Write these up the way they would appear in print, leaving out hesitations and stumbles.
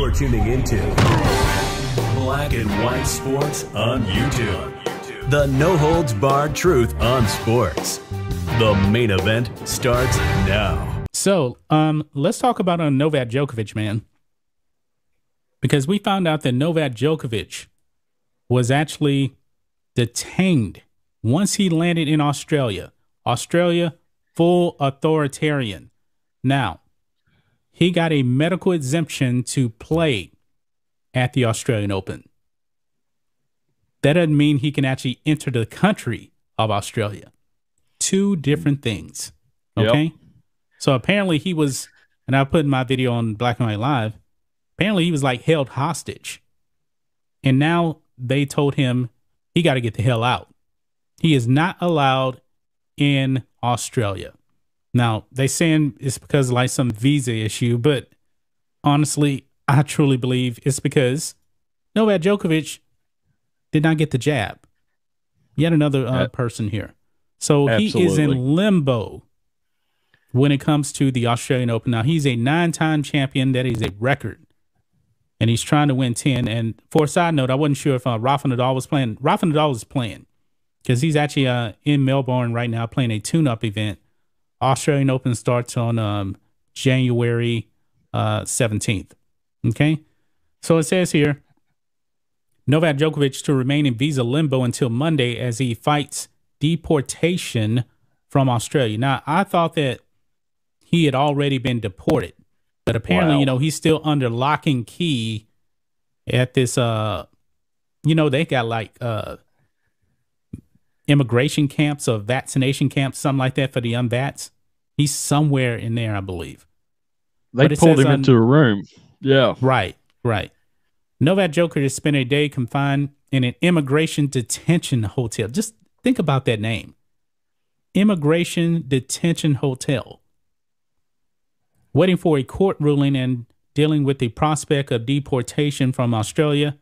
You're tuning into Black and White Sports on YouTube. The no-holds-barred truth on sports. The main event starts now. So, let's talk about Novak Djokovic, man. Because we found out that Novak Djokovic was actually detained once he landed in Australia. Australia, full authoritarian. Now, he got a medical exemption to play at the Australian Open. That doesn't mean he can actually enter the country of Australia. Two different things. Okay? Yep. So apparently he was, and I put in my video on Black and White Live, apparently he was like held hostage. And now they told him he got to get the hell out. He is not allowed in Australia. Now, they saying it's because of like some visa issue, but honestly, I truly believe it's because Novak Djokovic did not get the jab. Yet another person here. So Absolutely. He is in limbo when it comes to the Australian Open. Now, he's a 9-time champion. That is a record. And he's trying to win 10. And for a side note, I wasn't sure if Rafa Nadal was playing. Rafa Nadal was playing because he's actually in Melbourne right now playing a tune-up event. Australian Open starts on January 17th. Okay? So it says here, Novak Djokovic to remain in visa limbo until Monday as he fights deportation from Australia. Now, I thought that he had already been deported, but apparently, he's still under lock and key at this, they got like immigration camps or vaccination camps, something like that for the unvats. He's somewhere in there, I believe. They pulled him into a room. Yeah. Right. Novak Djokovic spent a day confined in an immigration detention hotel. Just think about that name. Immigration detention hotel. Waiting for a court ruling and dealing with the prospect of deportation from Australia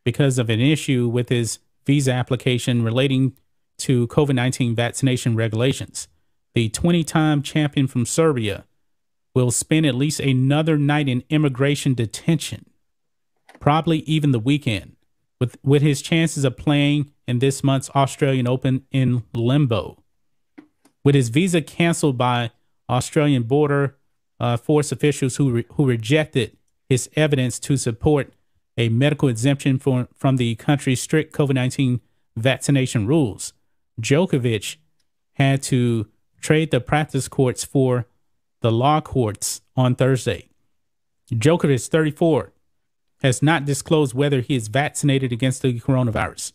because of an issue with his visa application relating to COVID-19 vaccination regulations. The 20-time champion from Serbia will spend at least another night in immigration detention, probably even the weekend, with his chances of playing in this month's Australian Open in limbo. With his visa canceled by Australian border force officials who rejected his evidence to support a medical exemption from the country's strict COVID-19 vaccination rules, Djokovic had to trade the practice courts for the law courts on Thursday. Djokovic, 34, has not disclosed whether he is vaccinated against the coronavirus.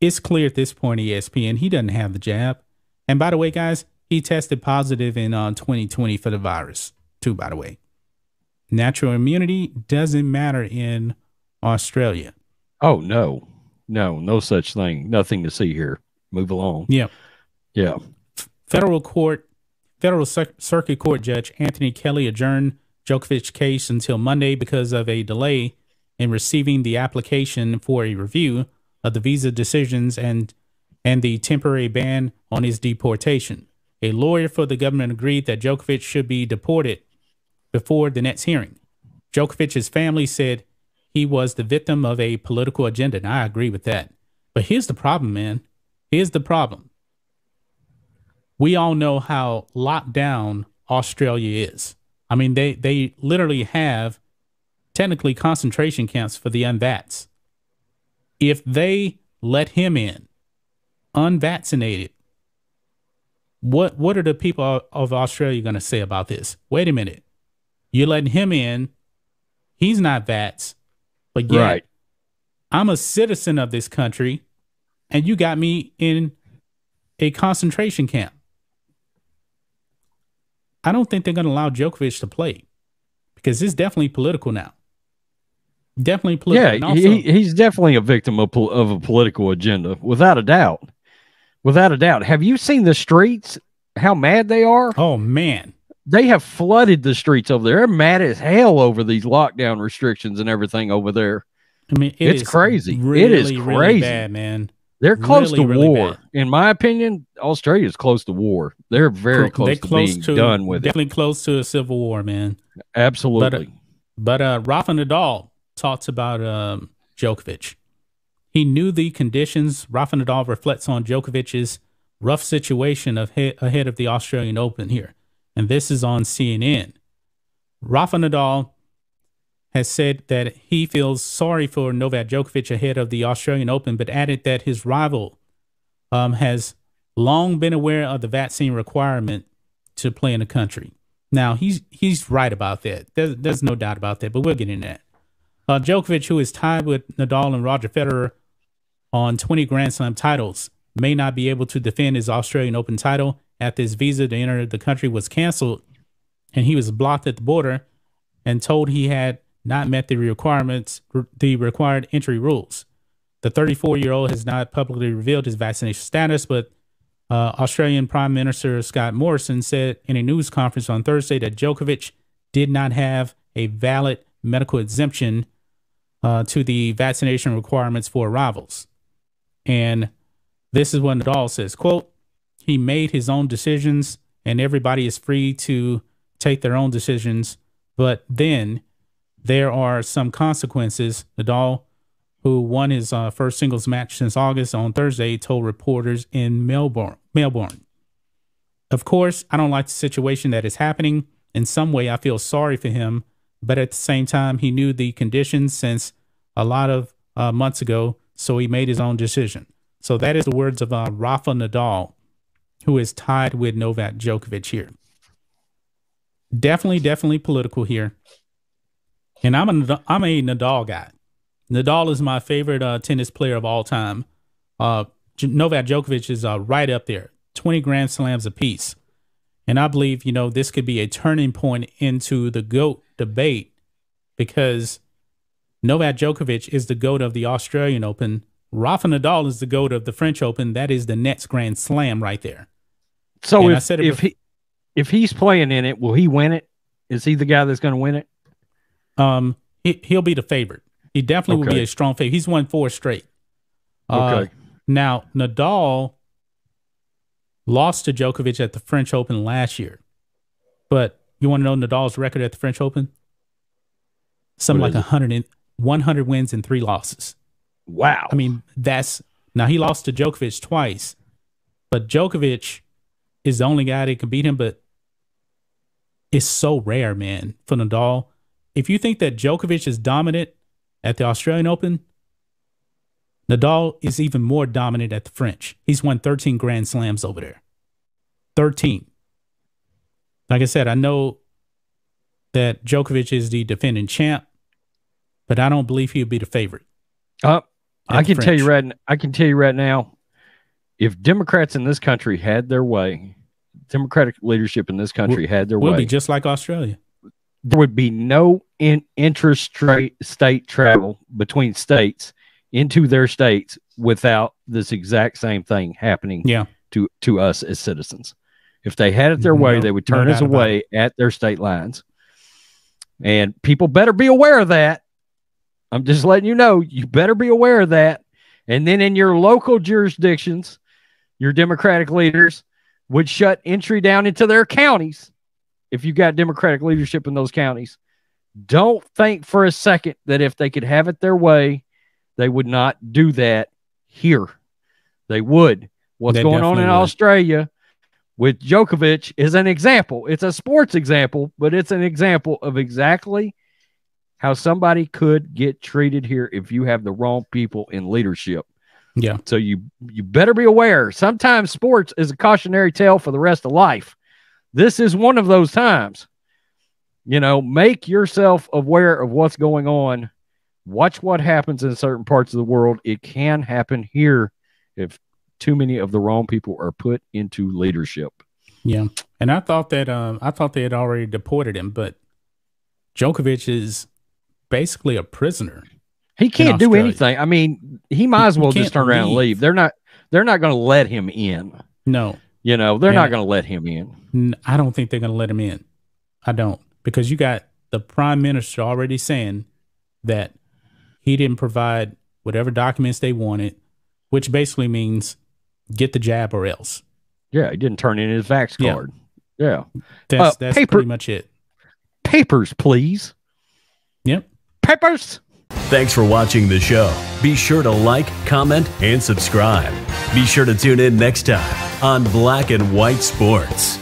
It's clear at this point, ESPN, he doesn't have the jab. And by the way, guys, he tested positive in 2020 for the virus, too, by the way. Natural immunity doesn't matter in Australia. Oh, no. No such thing. Nothing to see here. Move along. Yeah. Federal Circuit Court Judge Anthony Kelly adjourned Djokovic's case until Monday because of a delay in receiving the application for a review of the visa decisions and the temporary ban on his deportation. A lawyer for the government agreed that Djokovic should be deported before the next hearing. Djokovic's family said he was the victim of a political agenda, and I agree with that. But here's the problem, man. Here's the problem. We all know how locked down Australia is. I mean, they literally have technically concentration camps for the unvats. If they let him in unvaccinated, what are the people of Australia going to say about this? Wait a minute. You're letting him in. He's not vats. But yet, right. I'm a citizen of this country, and you got me in a concentration camp. I don't think they're going to allow Djokovic to play because it's definitely political now. Definitely political. Yeah, also, he's definitely a victim of a political agenda, without a doubt. Without a doubt. Have you seen the streets? How mad they are? Oh, man. They have flooded the streets over there. They're mad as hell over these lockdown restrictions and everything over there. I mean, it's crazy. Really, it is crazy, really bad, man. They're close to really war. Bad. In my opinion, Australia is close to war. They're very close to being done with it. Definitely close to a civil war, man. Absolutely. But Rafa Nadal talks about Djokovic. He knew the conditions. Rafa Nadal reflects on Djokovic's rough situation ahead of the Australian Open here. And this is on CNN. Rafa Nadal has said that he feels sorry for Novak Djokovic ahead of the Australian Open, but added that his rival has long been aware of the vaccine requirement to play in the country. Now, he's right about that. There's no doubt about that, but we'll get into that. Djokovic, who is tied with Nadal and Roger Federer on 20 Grand Slam titles, may not be able to defend his Australian Open title after his visa to enter the country was canceled, and he was blocked at the border and told he had not met the required entry rules. The 34-year-old has not publicly revealed his vaccination status, but Australian Prime Minister Scott Morrison said in a news conference on Thursday that Djokovic did not have a valid medical exemption to the vaccination requirements for arrivals. And this is what Nadal says, quote, "He made his own decisions and everybody is free to take their own decisions. But then there are some consequences." Nadal, who won his first singles match since August on Thursday, told reporters in Melbourne. "Of course, I don't like the situation that is happening. In some way, I feel sorry for him. But at the same time, he knew the conditions since a lot of months ago, so he made his own decision." So that is the words of Rafa Nadal, who is tied with Novak Djokovic here. Definitely political here. And I'm a Nadal guy. Nadal is my favorite tennis player of all time. Novak Djokovic is right up there, 20 Grand Slams apiece. And I believe, this could be a turning point into the GOAT debate, because Novak Djokovic is the GOAT of the Australian Open. Rafa Nadal is the GOAT of the French Open. That is the next Grand Slam right there. So if he's playing in it, will he win it? Is he the guy that's going to win it? He'll be the favorite. He definitely will be a strong favorite. He's won 4 straight. Now, Nadal lost to Djokovic at the French Open last year. But you want to know Nadal's record at the French Open? Something like 100 wins and 3 losses. Wow. I mean, now he lost to Djokovic twice, but Djokovic is the only guy that can beat him, but it's so rare, man, for Nadal. If you think that Djokovic is dominant at the Australian Open, Nadal is even more dominant at the French. He's won 13 Grand Slams over there. 13. Like I said, I know that Djokovic is the defending champ, but I don't believe he'll be the favorite. I can tell you right now, if Democrats in this country had their way, Democratic leadership in this country had their way, we'll be just like Australia. There would be no interstate travel between states into their states without this exact same thing happening to us as citizens. If they had it their way, they would turn us away at their state lines. And people better be aware of that. I'm just letting you know, you better be aware of that. And then in your local jurisdictions, your Democratic leaders would shut entry down into their counties if you got Democratic leadership in those counties. Don't think for a second that if they could have it their way, they would not do that here. They would. What's going on in Australia with Djokovic is an example. It's a sports example, but it's an example of exactly how somebody could get treated here if you have the wrong people in leadership. Yeah. So you better be aware. Sometimes sports is a cautionary tale for the rest of life. This is one of those times. Make yourself aware of what's going on. Watch what happens in certain parts of the world. It can happen here if too many of the wrong people are put into leadership. Yeah. And I thought they had already deported him, but Djokovic is basically a prisoner. He can't do anything. I mean, he might as well just turn around and leave. They're not going to let him in. No. They're not going to let him in. I don't think they're going to let him in. I don't. Because you got the prime minister already saying that he didn't provide whatever documents they wanted, which basically means get the jab or else. Yeah, he didn't turn in his vax card. Yeah. That's pretty much it. Papers, please. Yep. Peppers. Thanks for watching the show. Be sure to like, comment, and subscribe. Be sure to tune in next time on Black and White Sports.